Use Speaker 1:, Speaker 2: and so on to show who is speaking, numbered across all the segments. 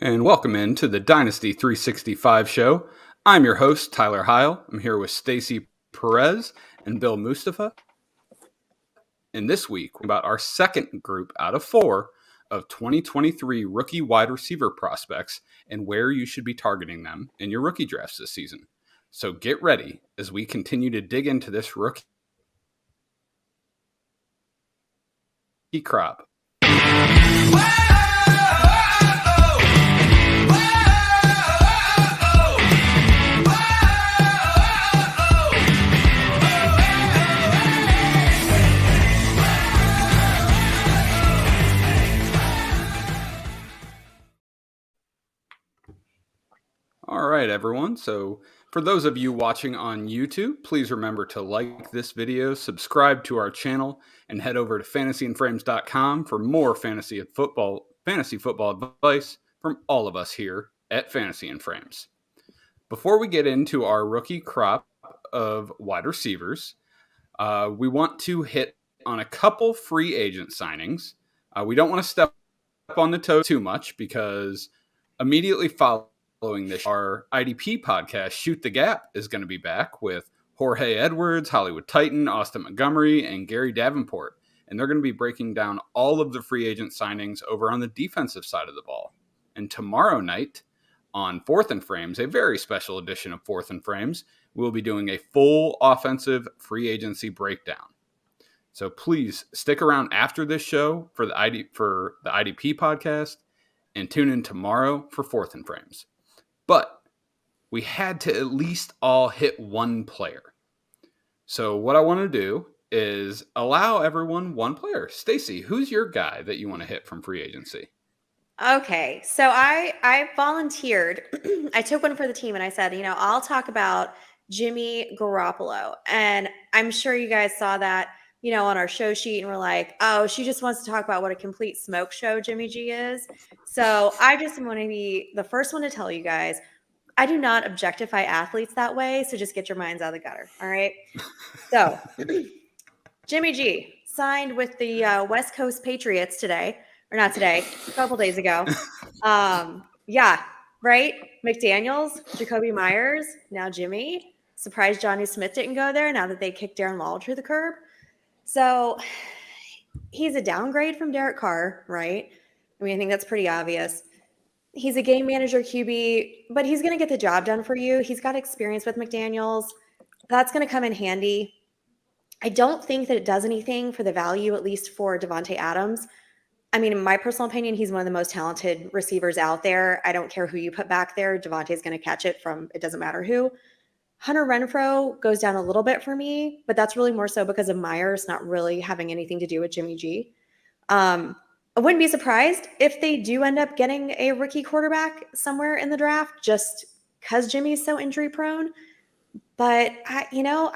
Speaker 1: And welcome into the Dynasty 365 show. I'm your host, Tyler Heil. I'm here with Stacy Perez and Bill Mustafa. And this week, we're about our second group out of 4 of 2023 rookie wide receiver prospects and where you should be targeting them in your rookie drafts this season. So get ready as we continue to dig into this rookie crop. All right, everyone. So for those of you watching on YouTube, please remember to like this video, subscribe to our channel, and head over to fantasyandframes.com for more fantasy football advice from all of us here at Fantasy and Frames. Before we get into our rookie crop of wide receivers, we want to hit on a couple free agent signings. We don't want to step on the toe too much because immediately following this, our IDP podcast, Shoot the Gap, is going to be back with Jorge Edwards, Hollywood Titan, Austin Montgomery, and Gary Davenport. And they're going to be breaking down all of the free agent signings over on the defensive side of the ball. And tomorrow night on Fourth and Frames, a very special edition of Fourth and Frames, we'll be doing a full offensive free agency breakdown. So please stick around after this show for the IDP podcast and tune in tomorrow for Fourth and Frames. But we had to at least all hit one player. So what I want to do is allow everyone one player. Stacy, who's your guy that you want to hit from free agency?
Speaker 2: Okay, so I volunteered. I took one for the team and I said, I'll talk about Jimmy Garoppolo. And I'm sure you guys saw that, on our show sheet and we're like, oh, she just wants to talk about what a complete smoke show Jimmy G is. So I just want to be the first one to tell you guys, I do not objectify athletes that way. So just get your minds out of the gutter. All right. So Jimmy G signed with the West Coast Patriots today, or not today, a couple days ago. Yeah, right. McDaniels, Jacoby Myers, now Jimmy. Surprised Johnny Smith didn't go there now that they kicked Darren Waller to the curb. So he's a downgrade from Derek Carr, right? I mean, I think that's pretty obvious. He's a game manager QB, but he's going to get the job done for you. He's got experience with McDaniels. That's going to come in handy. I don't think that it does anything for the value, at least for Devontae Adams. I mean, in my personal opinion, he's one of the most talented receivers out there. I don't care who you put back there. Devontae's going to catch it from it doesn't matter who. Hunter Renfrow goes down a little bit for me, but that's really more so because of Myers not really having anything to do with Jimmy G. I wouldn't be surprised if they do end up getting a rookie quarterback somewhere in the draft just because Jimmy's so injury prone. But I don't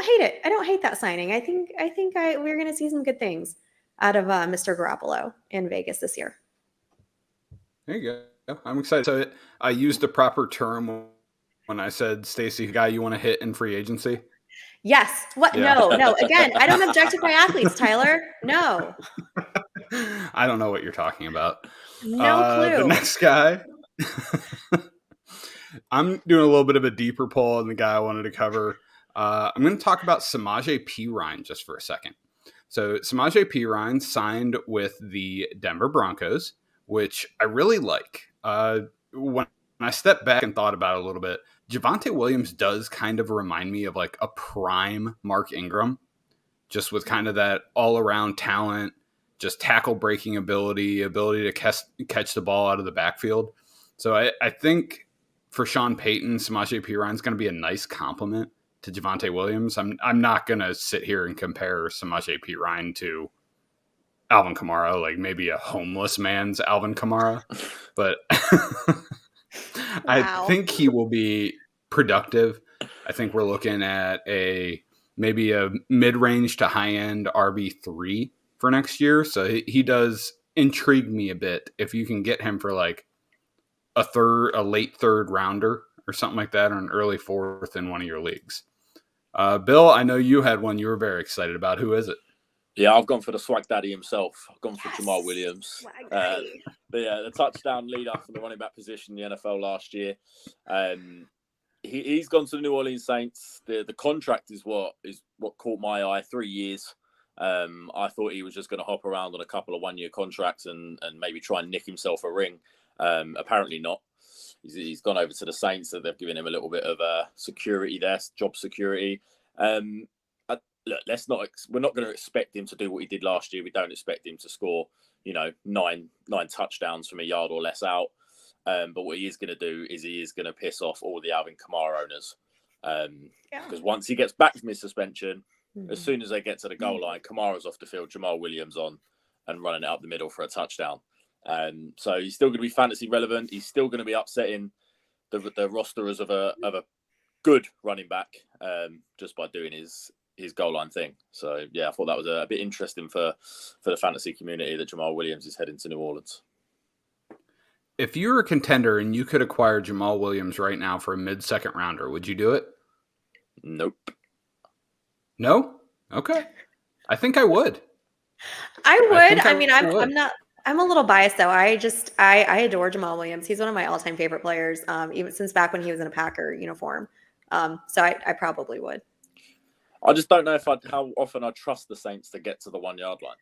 Speaker 2: hate it. I don't hate that signing. I think we're going to see some good things out of Mr. Garoppolo in Vegas this year.
Speaker 1: There you go. I'm excited. So I used the proper term when I said, Stacy, guy you want to hit in free agency?
Speaker 2: Yes. What? Yeah. No. Again, I don't objectify athletes, Tyler. No.
Speaker 1: I don't know what you're talking about.
Speaker 2: No clue.
Speaker 1: The next guy, I'm doing a little bit of a deeper pull on the guy I wanted to cover. I'm going to talk about Samaje Perine just for a second. So Samaje Perine signed with the Denver Broncos, which I really like. When I stepped back and thought about it a little bit, Javonte Williams does kind of remind me of like a prime Mark Ingram, just with kind of that all-around talent, just tackle breaking ability to catch the ball out of the backfield. So I think for Sean Payton, Samaje Perine is going to be a nice compliment to Javonte Williams. I'm not going to sit here and compare Samaje Perine to Alvin Kamara, like maybe a homeless man's Alvin Kamara, but wow. I think he will be productive. I think we're looking at maybe a mid-range to high-end RB3 for next year. So he does intrigue me a bit if you can get him for like a late third rounder or something like that, or an early fourth in one of your leagues. Bill, I know you had one you were very excited about. Who is it?
Speaker 3: Yeah, I've gone for the swag daddy himself. I've gone for Jamal
Speaker 2: Yes.
Speaker 3: Williams.
Speaker 2: Swag daddy.
Speaker 3: The touchdown leader from the running back position in the NFL last year. He's gone to the New Orleans Saints. The contract is what caught my eye. 3 years. I thought he was just going to hop around on a couple of one-year contracts and maybe try and nick himself a ring. Apparently not. He's gone over to the Saints, so they've given him a little bit of security there, job security. Look, we're not going to expect him to do what he did last year. We don't expect him to score, nine touchdowns from a yard or less out. But what he is going to do is he is going to piss off all the Alvin Kamara owners. Because once he gets back from his suspension, as soon as they get to the goal line, Kamara's off the field, Jamal Williams on and running it up the middle for a touchdown. So he's still going to be fantasy relevant. He's still going to be upsetting the rosterers of a good running back just by doing his goal line thing. So yeah, I thought that was a bit interesting for the fantasy community that Jamal Williams is heading to New Orleans.
Speaker 1: If you were a contender and you could acquire Jamal Williams right now for a mid-second rounder, would you do it?
Speaker 3: Nope.
Speaker 1: No? Okay. I think I would.
Speaker 2: I would. I'm a little biased though. I adore Jamal Williams. He's one of my all-time favorite players, even since back when he was in a Packer uniform. So I probably would.
Speaker 3: I just don't know how often I trust the Saints to get to the 1 yard line.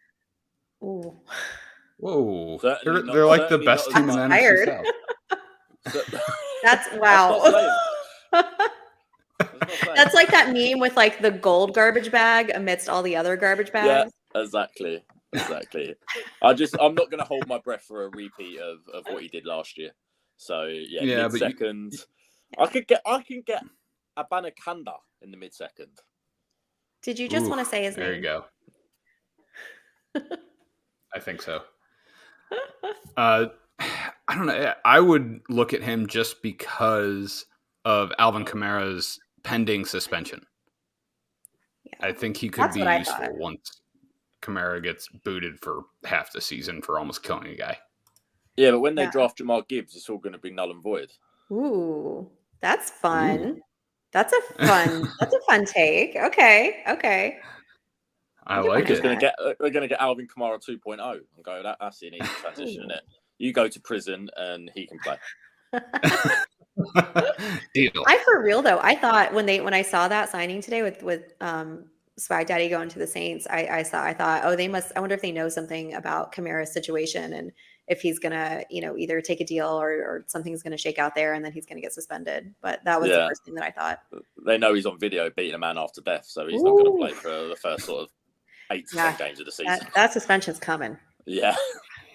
Speaker 2: Ooh.
Speaker 1: Whoa. They're like the best team in the NFC South.
Speaker 2: That's wow. That's like that meme with like the gold garbage bag amidst all the other garbage bags.
Speaker 3: Yeah, exactly. I'm not going to hold my breath for a repeat of what he did last year. So yeah mid-second. I can get Abanikanda in the mid-second.
Speaker 2: Did you just want to say his name?
Speaker 1: There you go. I think so. I don't know. I would look at him just because of Alvin Kamara's pending suspension. Yeah. I think he could be useful once Kamara gets booted for half the season for almost killing a guy.
Speaker 3: Yeah, but when they draft Jamal Gibbs, it's all going to be null and void.
Speaker 2: Ooh, that's fun. Ooh. That's a fun take. Okay.
Speaker 1: I like it.
Speaker 3: We're going to get Alvin Kamara 2.0 and go, that's an easy transition, isn't it? You go to prison and he can play.
Speaker 1: Deal.
Speaker 2: For real though, I thought when I saw that signing today with Swag Daddy going to the Saints, I thought, I wonder if they know something about Kamara's situation and if he's gonna, either take a deal or something's gonna shake out there and then he's gonna get suspended. But that was the first thing that I thought.
Speaker 3: They know he's on video beating a man after death, so he's not gonna play for the first sort of 8 to 10 games of the season.
Speaker 2: That suspension's coming.
Speaker 3: Yeah.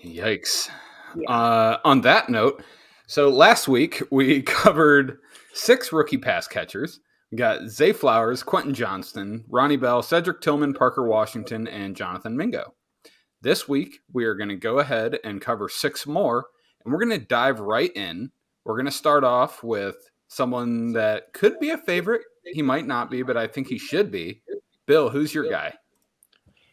Speaker 1: Yikes. Yeah. On that note, so last week we covered 6 rookie pass catchers. We got Zay Flowers, Quentin Johnston, Ronnie Bell, Cedric Tillman, Parker Washington, and Jonathan Mingo. This week, we are going to go ahead and cover 6 more, and we're going to dive right in. We're going to start off with someone that could be a favorite. He might not be, but I think he should be. Bill, who's your guy?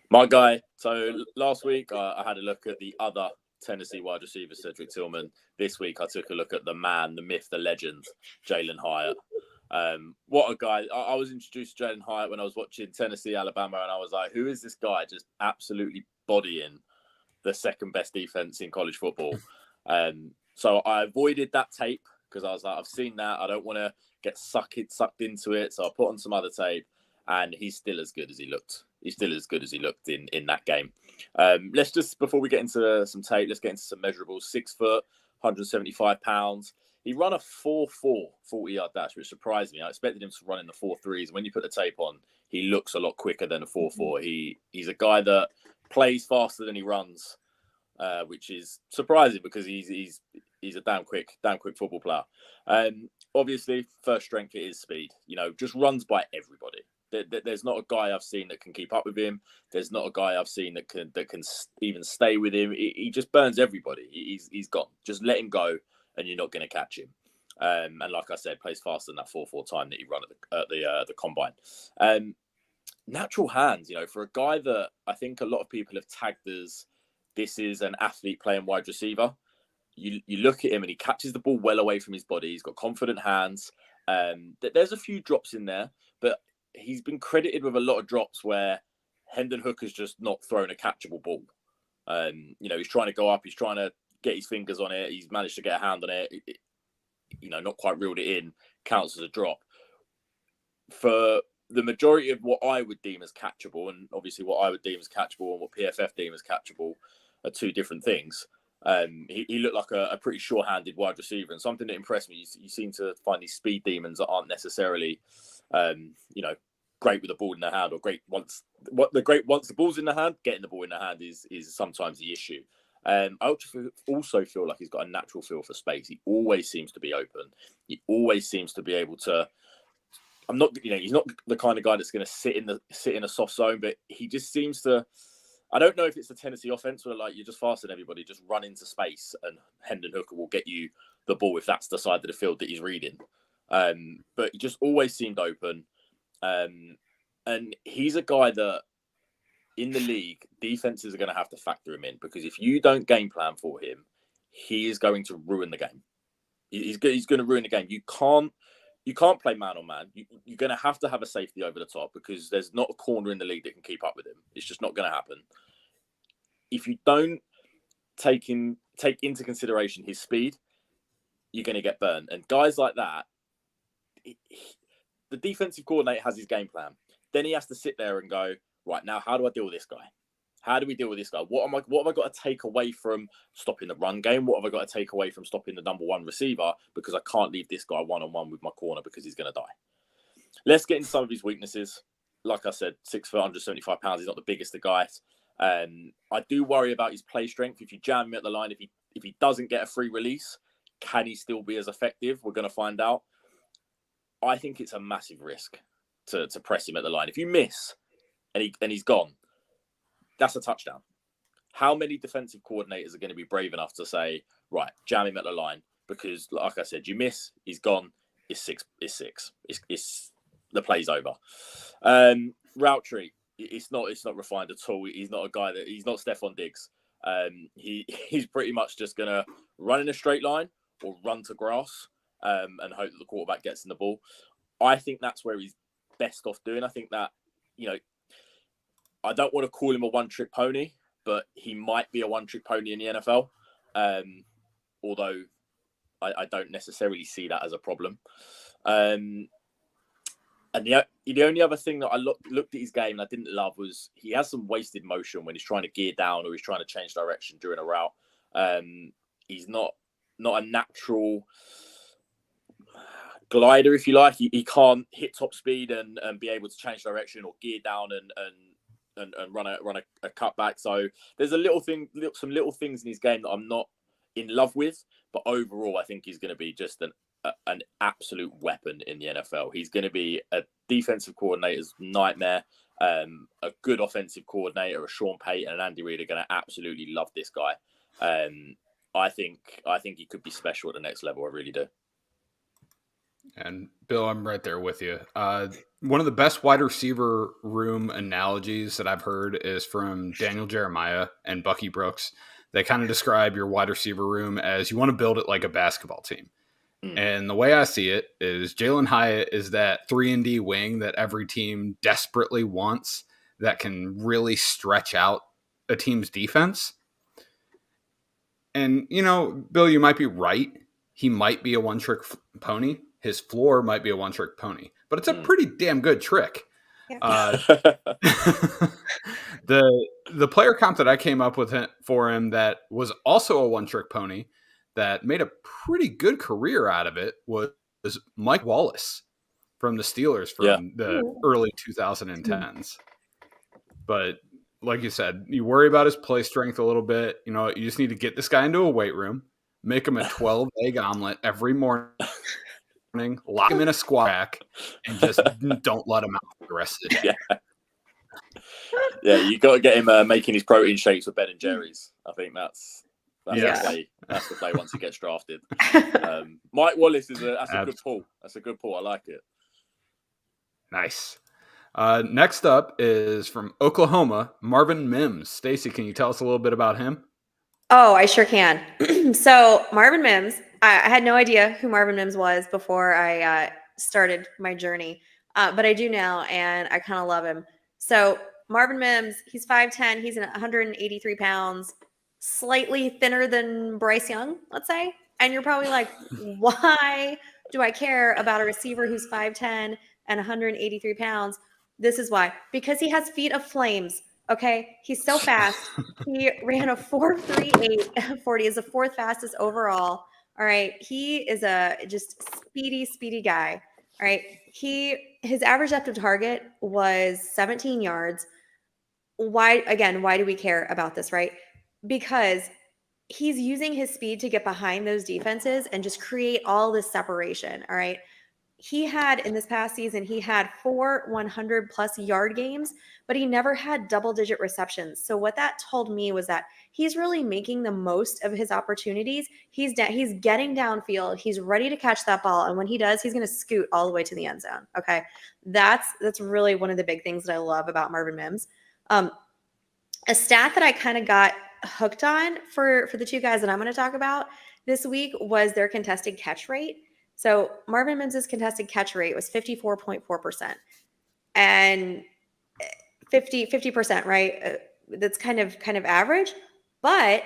Speaker 3: My guy. So last week, I had a look at the other Tennessee wide receiver, Cedric Tillman. This week, I took a look at the man, the myth, the legend, Jalen Hyatt. What a guy. I was introduced to Jalen Hyatt when I was watching Tennessee, Alabama, and I was like, who is this guy just absolutely bodying the second best defense in college football? So I avoided that tape because I was like, I've seen that. I don't want to get sucked into it. So I put on some other tape, and he's still as good as he looked. He's still as good as he looked in that game. Let's just, before we get into some tape, let's get into some measurables. 6 foot, 175 pounds. He ran a 4.4 40-yard dash, which surprised me. I expected him to run in the 4.3s. When you put the tape on, he looks a lot quicker than a 4.4. He's a guy that plays faster than he runs, which is surprising because he's a damn quick football player. Obviously, first strength it is speed. Just runs by everybody. There's not a guy I've seen that can keep up with him. There's not a guy I've seen that can even stay with him. He just burns everybody. He's gone. Just let him go, and you're not going to catch him. And like I said, plays faster than that 4.4 time that he ran at the combine. Natural hands, for a guy that I think a lot of people have tagged as this is an athlete playing wide receiver. You look at him and he catches the ball well away from his body. He's got confident hands. There's a few drops in there, but he's been credited with a lot of drops where Hendon Hooker's just not thrown a catchable ball. He's trying to go up. He's trying to get his fingers on it. He's managed to get a hand on it. Not quite reeled it in. Counts as a drop. For the majority of what I would deem as catchable, and obviously what I would deem as catchable and what PFF deem as catchable are two different things. He looked like a pretty sure-handed wide receiver, and something that impressed me. You seem to find these speed demons that aren't necessarily, great with the ball in their hand, or great once the ball's in the hand. Getting the ball in the hand is sometimes the issue. I also feel like he's got a natural feel for space. He always seems to be open. He always seems to be able to. He's not the kind of guy that's going to sit in a soft zone, but he just seems to. I don't know if it's the Tennessee offense where you're just faster than everybody, just run into space, and Hendon Hooker will get you the ball if that's the side of the field that he's reading. But he just always seemed open, and he's a guy that in the league defenses are going to have to factor him in, because if you don't game plan for him, he is going to ruin the game. He's going to ruin the game. You can't play man on man. You're going to have a safety over the top, because there's not a corner in the league that can keep up with him. It's just not going to happen. If you don't take into consideration his speed, you're going to get burned. And guys like that, the defensive coordinator has his game plan. Then he has to sit there and go, right, now how do I deal with this guy? How do we deal with this guy? What have I got to take away from stopping the run game? What have I got to take away from stopping the number one receiver? Because I can't leave this guy one-on-one with my corner, because he's going to die. Let's get into some of his weaknesses. Like I said, 6 foot, 175 pounds. He's not the biggest of guys. I do worry about his play strength. If you jam him at the line, if he doesn't get a free release, can he still be as effective? We're going to find out. I think it's a massive risk to press him at the line. If you miss and he's gone, that's a touchdown. How many defensive coordinators are going to be brave enough to say, right, jam him at the line? Because, like I said, you miss, he's gone. It's six. It's the play's over. Route tree. It's not refined at all. He's not a guy he's not Stephon Diggs. He's pretty much just going to run in a straight line or run to grass and hope that the quarterback gets in the ball. I think that's where he's best off doing. I think that, I don't want to call him a one-trick pony, but he might be a one-trick pony in the NFL. Although I don't necessarily see that as a problem. And the only other thing that I looked at his game and I didn't love was he has some wasted motion when he's trying to gear down or he's trying to change direction during a route. He's not a natural glider, if you like. He can't hit top speed and be able to change direction or gear down and run a cutback. So there's some little things in his game that I'm not in love with, but overall I think he's going to be just an absolute weapon in the NFL. He's going to be a defensive coordinator's nightmare. A good offensive coordinator, a Sean Payton and Andy Reid are going to absolutely love this guy. I think he could be special at the next level. I really do.
Speaker 1: And Bill, I'm right there with you. One of the best wide receiver room analogies that I've heard is from Daniel Jeremiah and Bucky Brooks. They kind of describe your wide receiver room as you want to build it like a basketball team. And the way I see it is Jalen Hyatt is that 3-and-D wing that every team desperately wants that can really stretch out a team's defense. And, Bill, you might be right. He might be a one-trick pony. His floor might be a one-trick pony. But it's a pretty damn good trick. Yeah. The player comp that I came up with for him that was also a one-trick pony that made a pretty good career out of it was Mike Wallace from the Steelers from the early 2010s. But like you said, you worry about his play strength a little bit. You just need to get this guy into a weight room, make him a 12-egg omelet every morning, lock him in a squat rack, and just don't let him out for the rest of the day.
Speaker 3: Yeah, you got to get him making his protein shakes with Ben and Jerry's. I think that's the play. That's the play once he gets drafted. Mike Wallace that's a good pull. That's a good pull. I like it. Nice.
Speaker 1: Next up is from Oklahoma, Marvin Mims. Stacy, can you tell us a little bit about him?
Speaker 2: Oh, I sure can. So Marvin Mims, I had no idea who Marvin Mims was before I started my journey, but I do now, and I kind of love him. So Marvin Mims, he's 5'10", he's 183 pounds, slightly thinner than Bryce Young, let's say. And you're probably like, why do I care about a receiver who's 5'10" and 183 pounds? This is why. Because he has feet of flames, okay? He's so fast. He ran a 4.38 40, is the fourth fastest overall. All right. He is a just speedy guy. All right. His average depth of target was 17 yards. Why do we care about this, right? Because he's using his speed to get behind those defenses and just create all this separation. All right. In this past season, he had 4 100+ yard games, but he never had double-digit receptions. So what that told me was that he's really making the most of his opportunities. He's getting downfield. He's ready to catch that ball, and when he does, he's going to scoot all the way to the end zone. Okay, that's really one of the big things that I love about Marvin Mims. A stat that I kind of got hooked on for the two guys that I'm going to talk about this week was their contested catch rate. So Marvin Mims' contested catch rate was 54.4%, and 50%, right? That's kind of average. But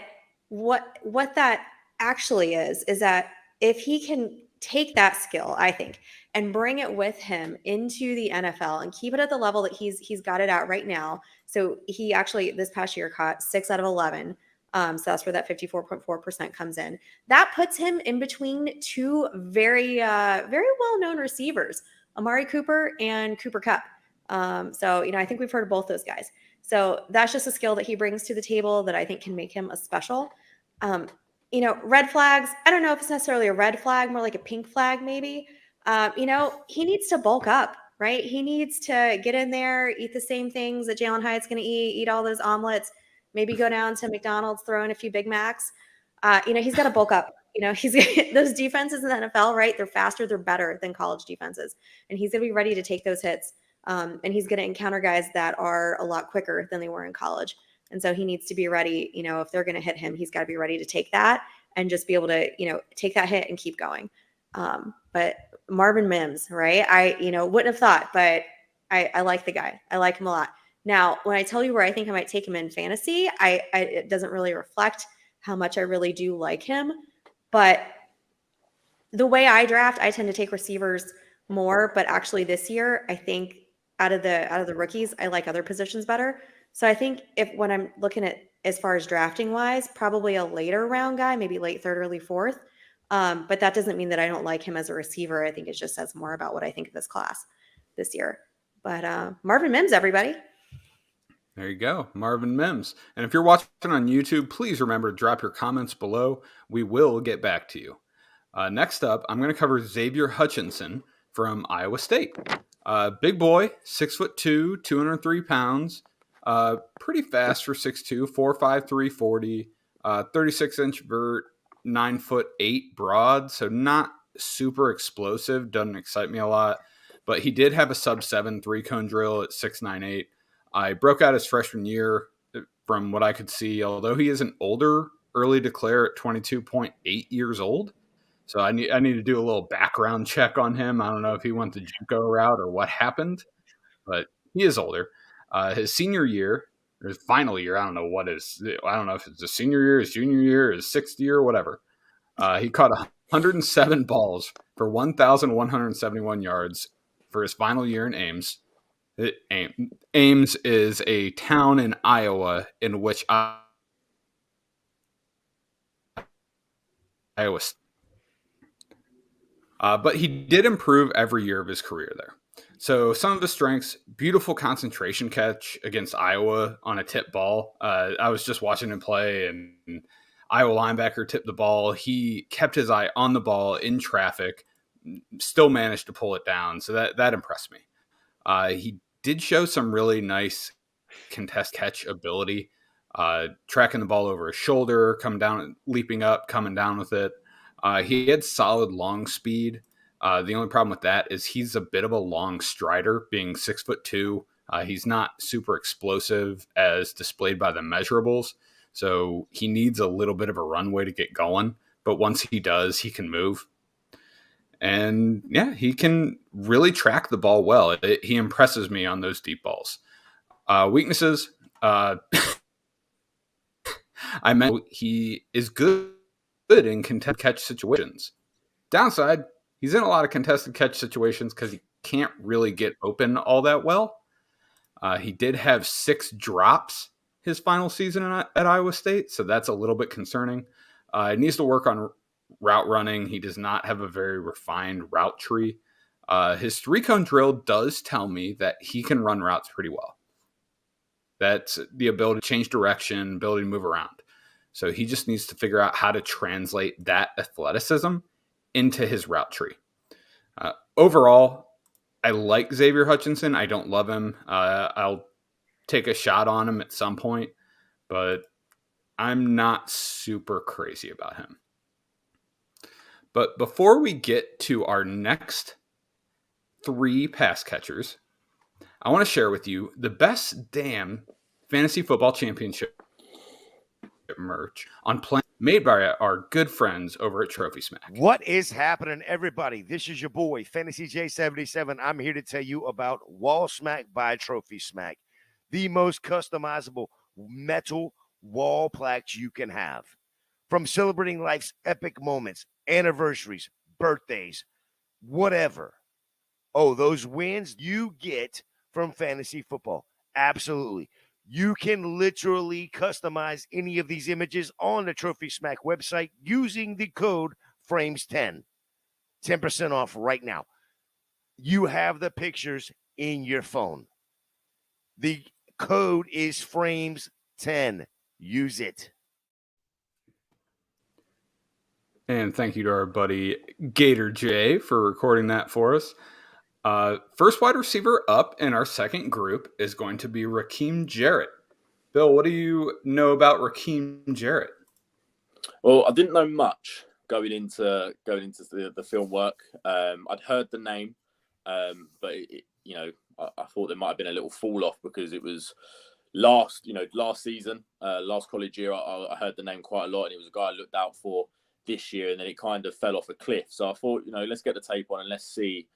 Speaker 2: what that actually is that if he can take that skill, I think, and bring it with him into the NFL and keep it at the level that he's got it at right now. So he actually this past year caught 6 out of 11. So that's where that 54.4% comes in. That puts him in between two very well-known receivers, Amari Cooper and Cooper Kupp. So, I think we've heard of both those guys. So that's just a skill that he brings to the table that I think can make him a special. Red flags, I don't know if it's necessarily a red flag, more like a pink flag maybe. He needs to bulk up, right? He needs to get in there, eat the same things that Jalen Hyatt's going to eat all those omelets, maybe go down to McDonald's, throw in a few Big Macs. He's got to bulk up. He's those defenses in the NFL, right? They're faster, they're better than college defenses. And he's going to be ready to take those hits. And he's going to encounter guys that are a lot quicker than they were in college. And so he needs to be ready. If they're going to hit him, he's got to be ready to take that and just be able to, take that hit and keep going. But Marvin Mims, right? I wouldn't have thought, but I like the guy. I like him a lot. Now, when I tell you where I think I might take him in fantasy, it doesn't really reflect how much I really do like him. But the way I draft, I tend to take receivers more. But actually, this year, I think out of the rookies, I like other positions better. So I think when I'm looking at as far as drafting wise, probably a later round guy, maybe late third, early fourth. But that doesn't mean that I don't like him as a receiver. I think it just says more about what I think of this class this year. But Marvin Mims, everybody.
Speaker 1: There you go, Marvin Mims. And if you're watching on YouTube, please remember to drop your comments below. We will get back to you. Next up, I'm going to cover Xavier Hutchinson from Iowa State. Big boy, 6'2", 203 pounds. Pretty fast for 6'2", 4'5", 340. 36-inch vert, 9'8" broad. So not super explosive. Doesn't excite me a lot. But he did have a sub-7 3-cone drill at 6'9", 8". I broke out his freshman year from what I could see, although he is an older early declare at 22.8 years old. So I need to do a little background check on him. I don't know if he went the JUCO route or what happened, but he is older. His senior year, or his final year, I don't know if it's his senior year, his junior year, his sixth year, whatever. He caught 107 balls for 1,171 yards for his final year in Ames. Ames is a town in Iowa in which Iowa. But he did improve every year of his career there. So some of his strengths: beautiful concentration catch against Iowa on a tip ball. I was just watching him play, and Iowa linebacker tipped the ball. He kept his eye on the ball in traffic, still managed to pull it down. So that impressed me. He did show some really nice contest catch ability, tracking the ball over his shoulder, coming down, leaping up, coming down with it. He had solid long speed. The only problem with that is he's a bit of a long strider, being 6'2". He's not super explosive as displayed by the measurables. So he needs a little bit of a runway to get going. But once he does, he can move. And yeah, he can really track the ball well. He impresses me on those deep balls. Weaknesses. I meant he is good in contested catch situations. Downside, he's in a lot of contested catch situations because he can't really get open all that well. He did have 6 drops his final season at Iowa State, so that's a little bit concerning. He needs to work on route running. He does not have a very refined route tree. His 3-cone drill does tell me that he can run routes pretty well. That's the ability to change direction, ability to move around. So he just needs to figure out how to translate that athleticism into his route tree. Overall, I like Xavier Hutchinson. I don't love him. I'll take a shot on him at some point, but I'm not super crazy about him. But before we get to our next 3 pass catchers, I want to share with you the best damn fantasy football championship merch on plan made by our good friends over at Trophy Smack.
Speaker 4: What is happening, everybody? This is your boy, Fantasy J77. I'm here to tell you about Wall Smack by Trophy Smack, the most customizable metal wall plaques you can have. From celebrating life's epic moments, anniversaries, birthdays, whatever. Oh, those wins you get from fantasy football. Absolutely. You can literally customize any of these images on the Trophy Smack website using the code FRAMES10. 10% off right now. You have the pictures in your phone. The code is FRAMES10. Use it.
Speaker 1: And thank you to our buddy Gator J for recording that for us. First wide receiver up in our second group is going to be Raheem Jarrett. Bill, what do you know about Raheem Jarrett?
Speaker 3: Well, I didn't know much going into the film work. I'd heard the name, but I thought there might have been a little fall off because it was last season, last college year. I heard the name quite a lot, and it was a guy I looked out for this year, and then it kind of fell off a cliff. So I thought, let's get the tape on and let's see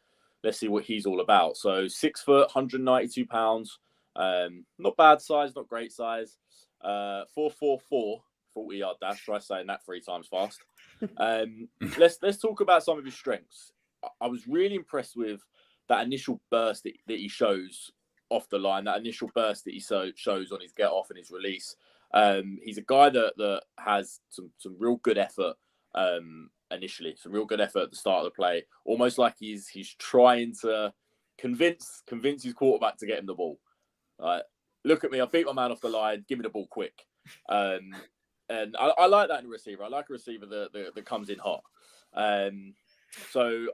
Speaker 3: what he's all about. So 6 foot, 192 pounds. Not bad size, not great size. 4.44 40-yard dash. Try saying that 3 times fast. Let's talk about some of his strengths. I was really impressed with that initial burst that he shows off the line. That initial burst that he shows on his get off and his release. He's a guy that has some real good effort. Initially, some real good effort at the start of the play, almost like he's trying to convince his quarterback to get him the ball. Look at me, I beat my man off the line, give me the ball quick. And I like that in a receiver. I like a receiver that comes in hot. So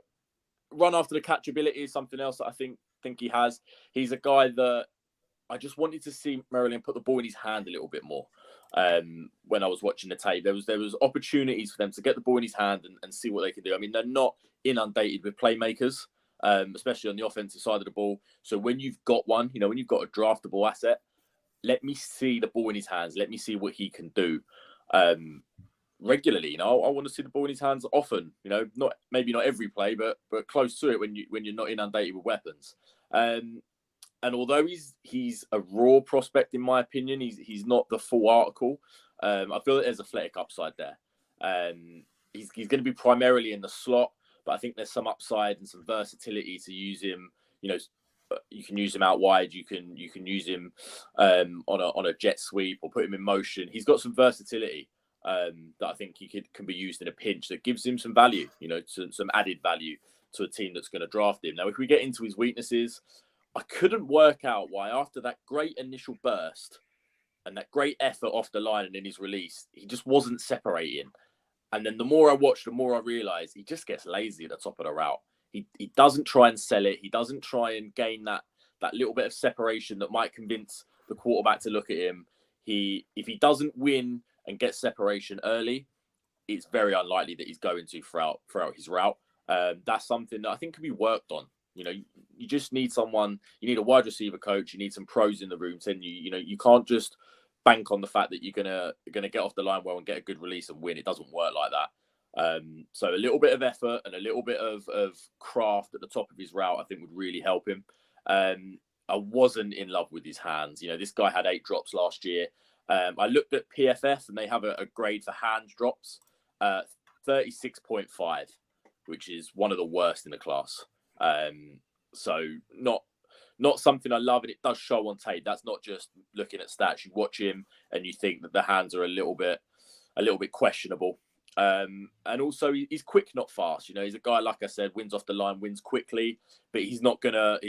Speaker 3: run after the catch ability is something else that I think he has. He's a guy that I just wanted to see Maryland put the ball in his hand a little bit more. When I was watching the tape, there was opportunities for them to get the ball in his hand and see what they can do. I mean, they're not inundated with playmakers, especially on the offensive side of the ball. So when you've got one, when you've got a draftable asset, let me see the ball in his hands. Let me see what he can do regularly. I want to see the ball in his hands often. Maybe not every play, but close to it when you're not inundated with weapons. And although he's a raw prospect, in my opinion, he's not the full article. I feel that there's athletic upside there. He's going to be primarily in the slot, but I think there's some upside and some versatility to use him. You can use him out wide. You can use him on a jet sweep or put him in motion. He's got some versatility that I think can be used in a pinch that gives him some value. Some added value to a team that's going to draft him. Now, if we get into his weaknesses, I couldn't work out why after that great initial burst and that great effort off the line and in his release, he just wasn't separating. And then the more I watched, the more I realized he just gets lazy at the top of the route. He doesn't try and sell it. He doesn't try and gain that little bit of separation that might convince the quarterback to look at him. If he doesn't win and get separation early, it's very unlikely that he's going to throughout his route. That's something that I think can be worked on. You just need someone. You need a wide receiver coach. You need some pros in the room. You can't just bank on the fact that you're gonna get off the line well and get a good release and win. It doesn't work like that. So a little bit of effort and a little bit of craft at the top of his route, I think, would really help him. I wasn't in love with his hands. This guy had 8 drops last year. I looked at PFF and they have a grade for hand drops, 36.5, which is one of the worst in the class. So not something I love, and it does show on tape. That's not just looking at stats. You watch him and you think that the hands are a little bit questionable. And also he's quick, not fast. He's a guy, like I said, wins off the line, wins quickly, but he's not gonna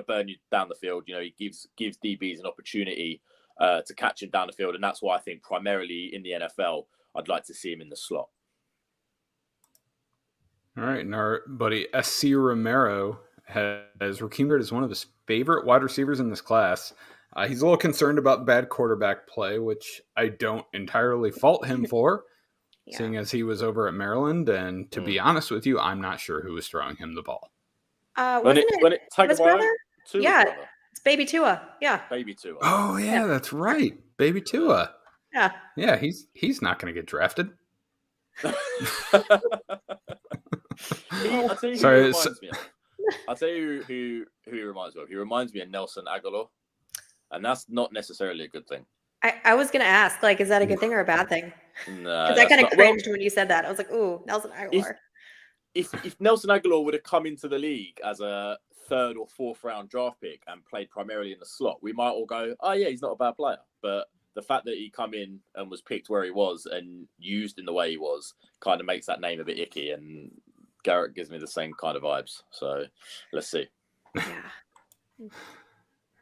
Speaker 3: burn you down the field. He gives DBs an opportunity to catch him down the field, and that's why I think primarily in the NFL I'd like to see him in the slot.
Speaker 1: All right, and our buddy SC Romero has Raheem Mostert as one of his favorite wide receivers in this class. He's a little concerned about bad quarterback play, which I don't entirely fault him for, seeing as he was over at Maryland. And to be honest with you, I'm not sure who was throwing him the ball.
Speaker 2: Wasn't it his brother? Yeah, brother. It's Baby Tua. Yeah,
Speaker 3: Baby Tua.
Speaker 1: Oh yeah, that's right, Baby Tua.
Speaker 2: Yeah,
Speaker 1: he's not going to get drafted.
Speaker 3: I'll tell you who he reminds me of. He reminds me of Nelson Aguilar, and that's not necessarily a good thing.
Speaker 2: I was going to ask, is that a good thing or a bad thing?
Speaker 3: No,
Speaker 2: because I kind of cringed when you said that. I was like, "Ooh, Nelson Aguilar."
Speaker 3: If Nelson Aguilar would have come into the league as a 3rd or 4th round draft pick and played primarily in the slot, we might all go, "Oh yeah, he's not a bad player." But the fact that he come in and was picked where he was and used in the way he was kind of makes that name a bit icky. And Garrett gives me the same kind of vibes. So let's see.
Speaker 2: Yeah.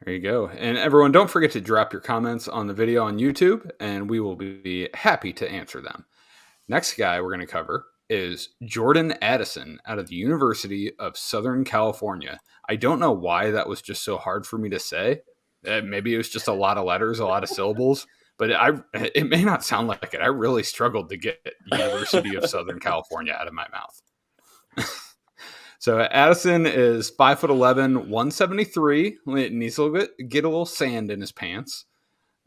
Speaker 1: There you go. And everyone, don't forget to drop your comments on the video on YouTube, and we will be happy to answer them. Next guy we're going to cover is Jordan Addison out of the University of Southern California. I don't know why that was just so hard for me to say. Maybe it was just a lot of letters, a lot of syllables, but it may not sound like it. I really struggled to get University of Southern California out of my mouth. So Addison is 5'11", 173. Needs to get a little sand in his pants.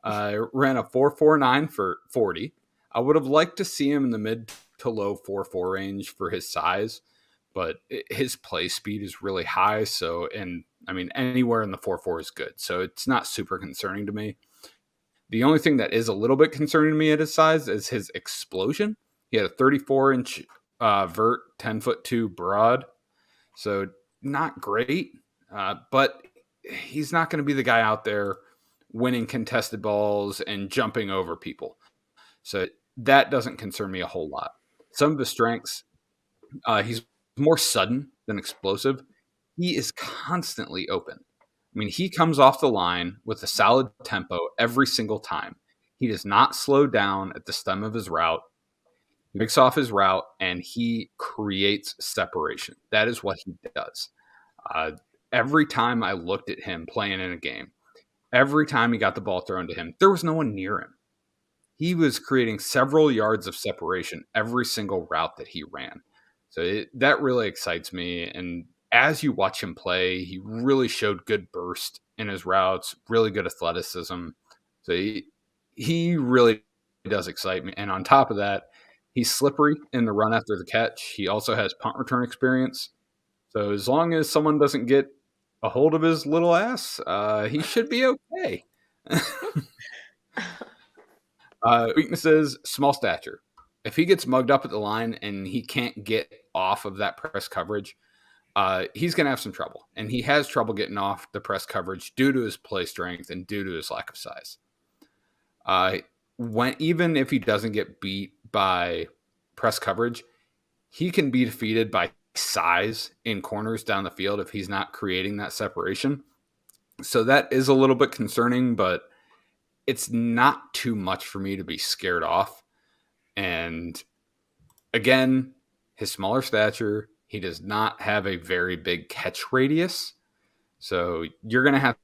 Speaker 1: Ran a 4.49 for 40. I would have liked to see him in the mid to low 4.4 range for his size, but his play speed is really high. So, anywhere in the 4.4 is good. So it's not super concerning to me. The only thing that is a little bit concerning to me at his size is his explosion. He had a 34-inch vert, 10'2" broad. So not great, but he's not going to be the guy out there winning contested balls and jumping over people. So that doesn't concern me a whole lot. Some of his strengths, he's more sudden than explosive. He is constantly open. He comes off the line with a solid tempo every single time. He does not slow down at the stem of his route. He makes off his route, and he creates separation. That is what he does. Every time I looked at him playing in a game, every time he got the ball thrown to him, there was no one near him. He was creating several yards of separation every single route that he ran. So that really excites me. And as you watch him play, he really showed good burst in his routes, really good athleticism. So he really does excite me. And on top of that, he's slippery in the run after the catch. He also has punt return experience. So as long as someone doesn't get a hold of his little ass, he should be okay. Weaknesses, small stature. If he gets mugged up at the line and he can't get off of that press coverage, he's going to have some trouble. And he has trouble getting off the press coverage due to his play strength and due to his lack of size. Even if he doesn't get beat by press coverage, he can be defeated by size in corners down the field if he's not creating that separation. So that is a little bit concerning, but it's not too much for me to be scared off. And again, his smaller stature, he does not have a very big catch radius. So you're going to have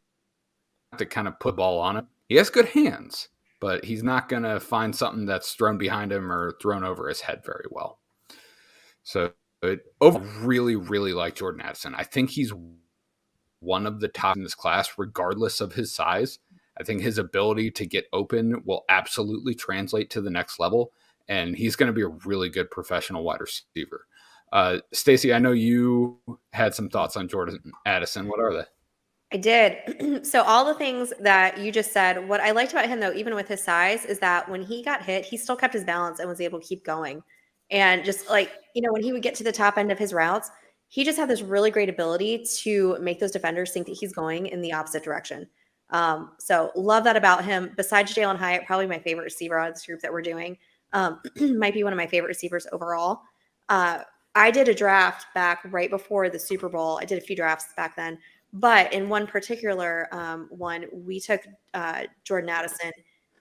Speaker 1: to kind of put the ball on him. He has good hands, but he's not going to find something that's thrown behind him or thrown over his head very well. So I really, really like Jordan Addison. I think he's one of the top in this class, regardless of his size. I think his ability to get open will absolutely translate to the next level, and he's going to be a really good professional wide receiver. Stacy, I know you had some thoughts on Jordan Addison. What are they?
Speaker 2: I did. So all the things that you just said, what I liked about him though, even with his size, is that when he got hit, he still kept his balance and was able to keep going. And just like, when he would get to the top end of his routes, he just had this really great ability to make those defenders think that he's going in the opposite direction. So love that about him. Besides Jalen Hyatt, probably my favorite receiver out of this group that we're doing. Might be one of my favorite receivers overall. I did a draft back right before the Super Bowl. I did a few drafts back then. But in one particular one, we took Jordan Addison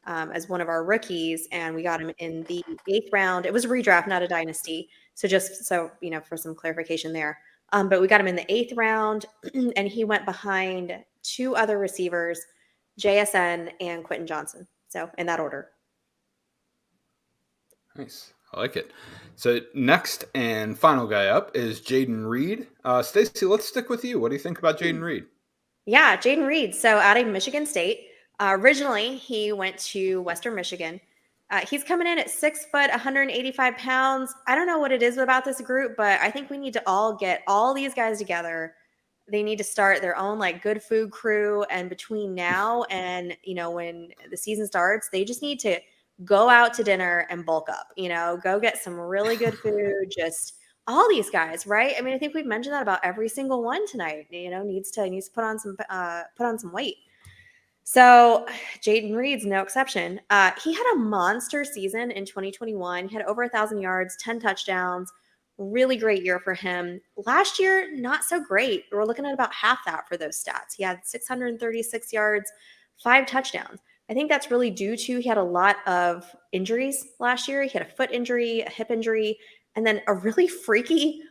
Speaker 2: as one of our rookies, and we got him in the 8th round. It was a redraft, not a dynasty. So just so, for some clarification there. But we got him in the 8th round, and he went behind 2 other receivers, JSN and Quentin Johnson. So in that order.
Speaker 1: Nice. I like it. So next and final guy up is Jaden Reed. Stacy, let's stick with you. What do you think about Jaden Reed?
Speaker 2: Yeah, Jaden Reed. So out of Michigan State. Originally, he went to Western Michigan. He's coming in at 6 foot, 185 pounds. I don't know what it is about this group, but I think we need to all get all these guys together. They need to start their own good food crew. And between now and, when the season starts, they just need to go out to dinner and bulk up, go get some really good food. Just all these guys, right? I mean, I think we've mentioned that about every single one tonight, needs to put on some weight. So Jaden Reed's no exception. He had a monster season in 2021. He had over 1,000 yards, 10 touchdowns. Really great year for him. Last year, not so great. We're looking at about half that for those stats. He had 636 yards, 5 touchdowns. I think that's really due to he had a lot of injuries last year. He had a foot injury, a hip injury, and then a really freaky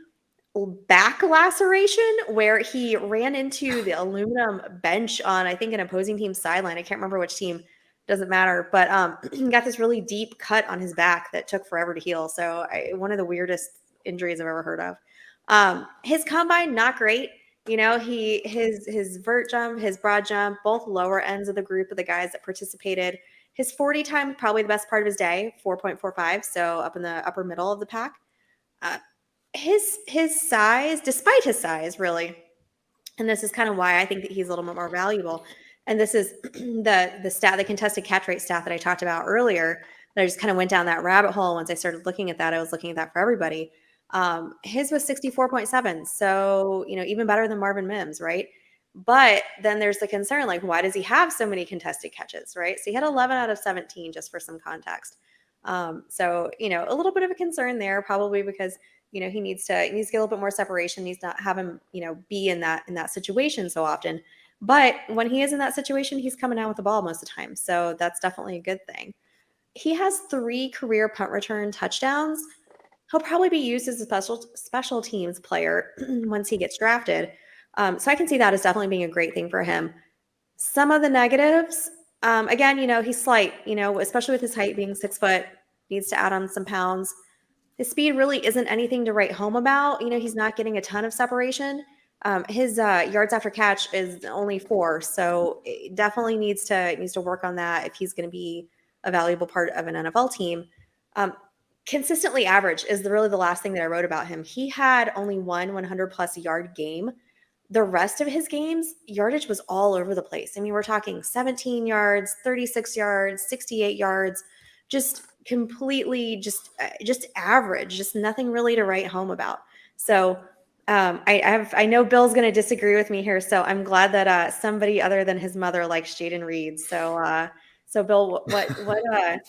Speaker 2: back laceration where he ran into the aluminum bench on, I think, an opposing team's sideline. I can't remember which team, doesn't matter, but he got this really deep cut on his back that took forever to heal. So one of the weirdest injuries I've ever heard of. His combine, not great. His vert jump, his broad jump, both lower ends of the group of the guys that participated. His 40 time, probably the best part of his day, 4.45, so up in the upper middle of the pack. His size, despite his size, really, and this is kind of why I think that he's a little bit more valuable. And this is the contested catch rate stat that I talked about earlier. That I just kind of went down that rabbit hole. Once I started looking at that, I was looking at that for everybody. His was 64.7, so even better than Marvin Mims, right? But then there's the concern, why does he have so many contested catches, right? So he had 11 out of 17, just for some context. So a little bit of a concern there, probably because he needs to get a little bit more separation. Needs to have him be in that situation so often. But when he is in that situation, he's coming out with the ball most of the time. So that's definitely a good thing. He has 3 career punt return touchdowns. He'll probably be used as a special teams player once he gets drafted. So I can see that as definitely being a great thing for him. Some of the negatives, again, he's slight, especially with his height being 6 foot, needs to add on some pounds. His speed really isn't anything to write home about. He's not getting a ton of separation. His yards after catch is only 4, so it definitely needs to work on that if he's going to be a valuable part of an NFL team. Consistently average is really the last thing that I wrote about him. He had only one 100-plus yard game. The rest of his games, yardage was all over the place. I mean, we're talking 17 yards, 36 yards, 68 yards, just completely just average, just nothing really to write home about. So I know Bill's going to disagree with me here, so I'm glad that somebody other than his mother likes Jaden Reed. So Bill,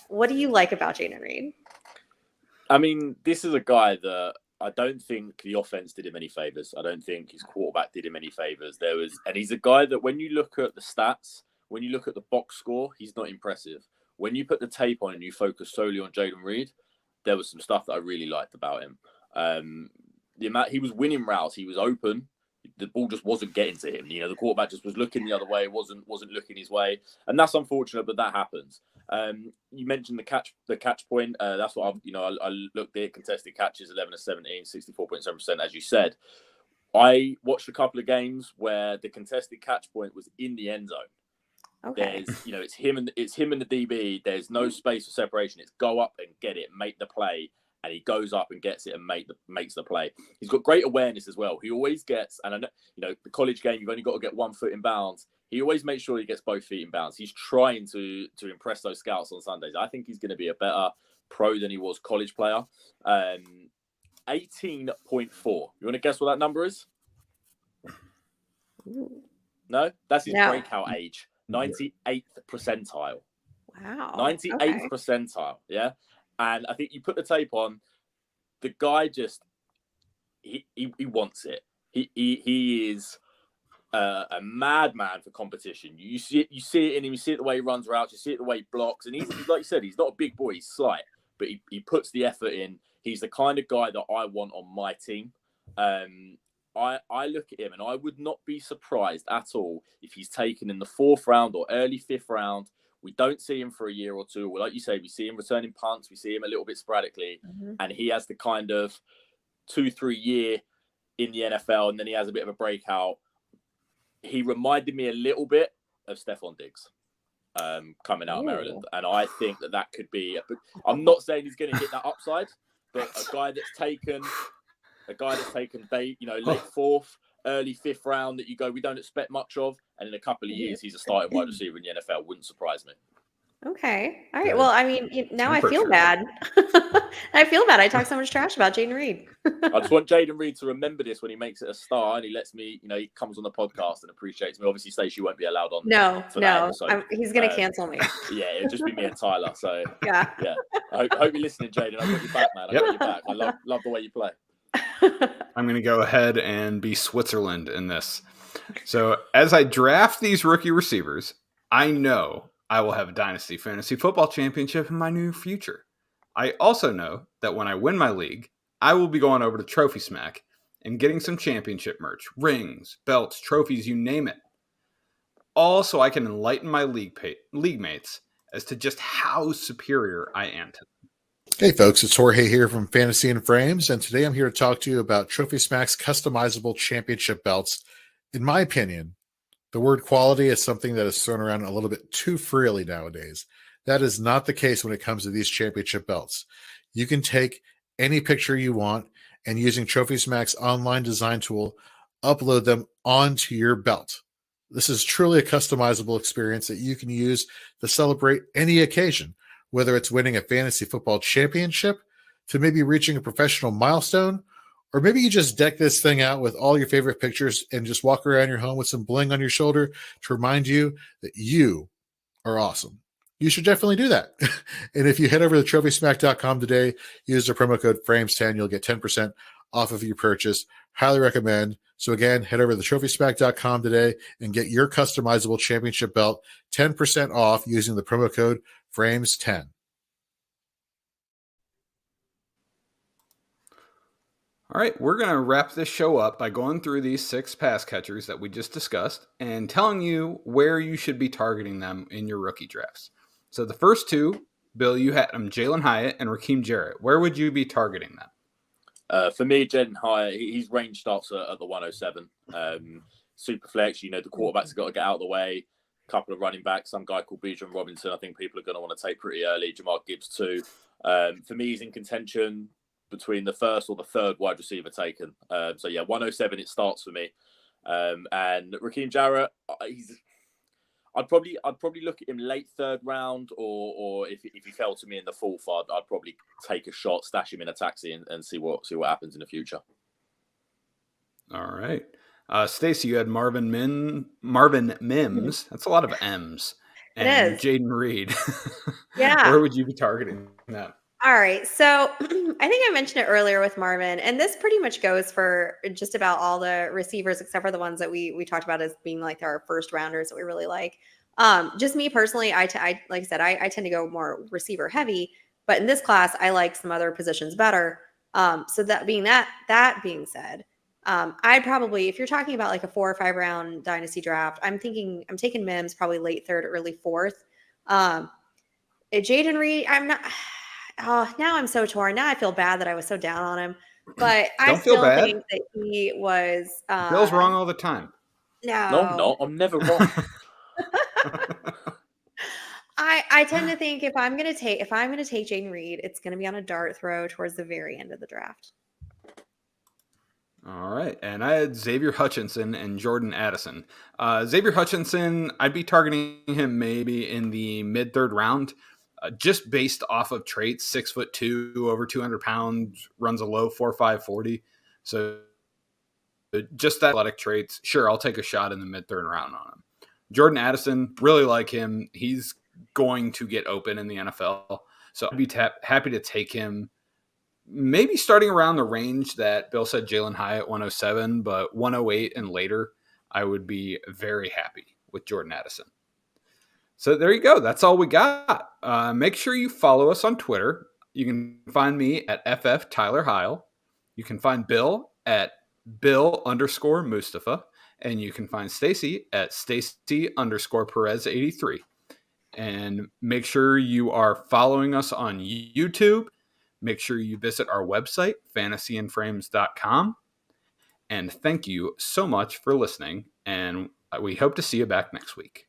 Speaker 2: what do you like about Jaden Reed?
Speaker 3: I mean, this is a guy that I don't think the offense did him any favors. I don't think his quarterback did him any favors. And he's a guy that when you look at the stats, when you look at the box score, he's not impressive. When you put the tape on and you focus solely on Jaden Reed, there was some stuff that I really liked about him. The amount he was winning routes, he was open. The ball just wasn't getting to him. The quarterback just was looking the other way, wasn't looking his way, and that's unfortunate, but that happens. You mentioned the catch point. That's what I looked at. Contested catches, 11 of 17, 64.7%, as you said. I watched a couple of games where the contested catch point was in the end zone. Okay. There's, it's him and the DB. There's no space for separation. It's go up and get it, make the play, and he goes up and gets it and makes the play. He's got great awareness as well. He always gets, and I know, the college game, you've only got to get 1 foot in bounds. He always makes sure he gets both feet in bounds. He's trying to impress those scouts on Sundays. I think he's going to be a better pro than he was college player. 18.4. You want to guess what that number is? No? That's his breakout age. 98th percentile.
Speaker 2: Wow.
Speaker 3: 98th percentile, yeah? And I think you put the tape on, the guy just, he wants it. He is a madman for competition. You see it in him, you see it the way he runs routes, you see it the way he blocks, and he's like you said, he's not a big boy, he's slight, but he puts the effort in. He's the kind of guy that I want on my team. I look at him and I would not be surprised at all if he's taken in the 4th round or early 5th round. We don't see him for a year or two. Well, like you say, we see him returning punts. We see him a little bit sporadically. And he has the kind of 2-3 year in the NFL, and then he has a bit of a breakout. He reminded me a little bit of Stephon Diggs coming out of Maryland. And I think that could be, I'm not saying he's going to hit that upside, but a guy that's taken late 4th, early 5th round that you go, we don't expect much of. And in a couple of years, he's a starting wide receiver in the NFL. Wouldn't surprise me.
Speaker 2: Okay. All right. Well, I mean, now I feel bad. I feel bad. I talk so much trash about Jaden Reed.
Speaker 3: I just want Jaden Reed to remember this when he makes it a star and he lets me, he comes on the podcast and appreciates me. Obviously, Stacey won't be allowed on.
Speaker 2: No. He's going to cancel me.
Speaker 3: Yeah, it'll just be me and Tyler. So,
Speaker 2: yeah.
Speaker 3: I hope you're listening, Jaden. I've got your back, man. I've got your back. I love the way you play.
Speaker 1: I'm going to go ahead and be Switzerland in this. So as I draft these rookie receivers, I know I will have a Dynasty Fantasy Football Championship in my near future. I also know that when I win my league, I will be going over to Trophy Smack and getting some championship merch, rings, belts, trophies, you name it. All so I can enlighten my league mates as to just how superior I am to them.
Speaker 5: Hey folks, it's Jorge here from Fantasy and Frames, and today I'm here to talk to you about Trophy Smack's customizable championship belts. In my opinion, the word quality is something that is thrown around a little bit too freely nowadays. That is not the case when it comes to these championship belts. You can take any picture you want and using Trophy Smack's online design tool, upload them onto your belt. This is truly a customizable experience that you can use to celebrate any occasion, whether it's winning a fantasy football championship, to maybe reaching a professional milestone, or maybe you just deck this thing out with all your favorite pictures and just walk around your home with some bling on your shoulder to remind you that you are awesome. You should definitely do that. And if you head over to TrophySmack.com today, use the promo code FRAMES10, you'll get 10% off of your purchase. Highly recommend. So again, head over to TrophySmack.com today and get your customizable championship belt 10% off using the promo code FRAMES10.
Speaker 1: All right, we're going to wrap this show up by going through these 6 pass catchers that we just discussed and telling you where you should be targeting them in your rookie drafts. So the first 2, Bill, you had them, Jalen Hyatt and Raheem Jarrett. Where would you be targeting them?
Speaker 3: For me, Jalen Hyatt, his range starts at the 107. Super flex, the quarterback's got to get out of the way. A couple of running backs, some guy called Bijan Robinson, I think people are going to want to take pretty early. Jamar Gibbs too. For me, he's in contention between the first or the third wide receiver taken. 107 it starts for me. And Raheem Jarrett, I'd probably look at him late 3rd round, or if he fell to me in the 4th, I'd probably take a shot, stash him in a taxi, and see what happens in the future. All
Speaker 1: right, Stacy, you had Marvin Mims. That's a lot of M's. And Jaden Reed.
Speaker 2: Yeah.
Speaker 1: Where would you be targeting that?
Speaker 2: All right. So I think I mentioned it earlier with Marvin, and this pretty much goes for just about all the receivers, except for the ones that we talked about as being like our first rounders that we really like. Just me personally, I like I said, I tend to go more receiver heavy, but in this class, I like some other positions better. So that being said, I'd probably, if you're talking about like a 4 or 5 round dynasty draft, I'm taking Mims probably late 3rd, early 4th. Jaden Reed, I'm not. Oh, now I'm so torn. Now I feel bad that I was so down on him, but I still think that he was.
Speaker 1: Bill's wrong all the time.
Speaker 2: No,
Speaker 3: I'm not. I'm never wrong.
Speaker 2: I tend to think if I'm gonna take Jayden Reed, it's gonna be on a dart throw towards the very end of the draft.
Speaker 1: All right. And I had Xavier Hutchinson and Jordan Addison. Xavier Hutchinson, I'd be targeting him maybe in the mid-third round, just based off of traits. 6'2", over 200 pounds, runs a low 4.5 40. So just that athletic traits. Sure, I'll take a shot in the mid-third round on him. Jordan Addison, really like him. He's going to get open in the NFL. So I'd be happy to take him maybe starting around the range that Bill said Jalen Hyatt 107, but 108 and later, I would be very happy with Jordan Addison. So there you go. That's all we got. Make sure you follow us on Twitter. You can find me at FF Tyler Heil. You can find Bill at Bill_Mustafa. And you can find Stacy at Stacy_Perez 83. And make sure you are following us on YouTube. Make sure you visit our website, fantasyandframes.com. And thank you so much for listening. And we hope to see you back next week.